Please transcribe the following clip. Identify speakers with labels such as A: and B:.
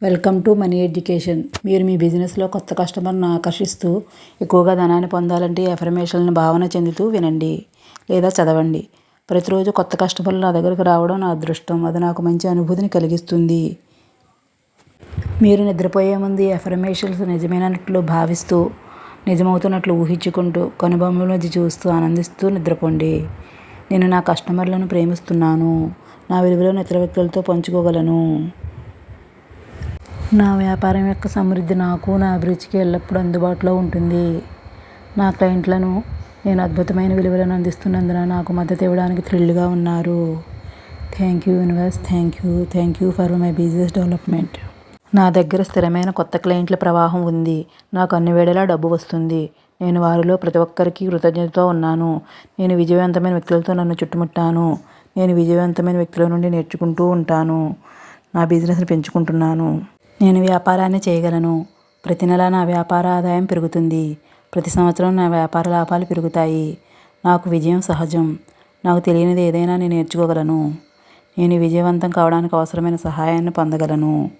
A: Welcome to money education. మీరు మీ బిజినెస్లో కొత్త కస్టమర్ను ఆకర్షిస్తూ ఎక్కువగా ధనాన్ని పొందాలంటే ఈ అఫర్మేషన్లను భావన చెందుతూ వినండి లేదా చదవండి. ప్రతిరోజు కొత్త కస్టమర్లు నా దగ్గరకు రావడం నా అదృష్టం. అది నాకు మంచి అనుభూతిని కలిగిస్తుంది. మీరు నిద్రపోయే ముందు ఈ అఫర్మేషన్స్ నిజమైనట్లు భావిస్తూ, నిజమవుతున్నట్లు ఊహించుకుంటూ, కనుబొమ్మల మధ్య చూస్తూ ఆనందిస్తూ నిద్రపోండి. నేను నా కస్టమర్లను ప్రేమిస్తున్నాను. నా విలువలను ఇతర వ్యక్తులతో పంచుకోగలను. నా వ్యాపారం యొక్క సమృద్ధి నాకు, నా అభిరుచికి ఎల్లప్పుడూ అందుబాటులో ఉంటుంది. నా క్లయింట్లను నేను అద్భుతమైన విలువలను అందిస్తున్నందున నాకు మద్దతు ఇవ్వడానికి థ్రిల్డ్గా ఉన్నారు. Thank you universe. Thank you for my business development. నా దగ్గర స్థిరమైన కొత్త క్లయింట్ల ప్రవాహం ఉంది. నాకు అన్ని వేళలా డబ్బు వస్తుంది. నేను వారిలో ప్రతి ఒక్కరికి కృతజ్ఞతతో ఉన్నాను. నేను విజయవంతమైన వ్యక్తులతో నన్ను చుట్టుముట్టాను. నేను విజయవంతమైన వ్యక్తుల నుండి నేర్చుకుంటూ ఉంటాను. నా బిజినెస్ని పెంచుకుంటున్నాను. నేను వ్యాపారాన్ని చేయగలను. ప్రతి నెల నా వ్యాపార ఆదాయం పెరుగుతుంది. ప్రతి సంవత్సరం నా వ్యాపార లాభాలు పెరుగుతాయి. నాకు విజయం సహజం. నాకు తెలియనిది ఏదైనా నేను నేర్చుకోగలను. నేను విజయవంతం కావడానికి అవసరమైన సహాయాన్ని పొందగలను.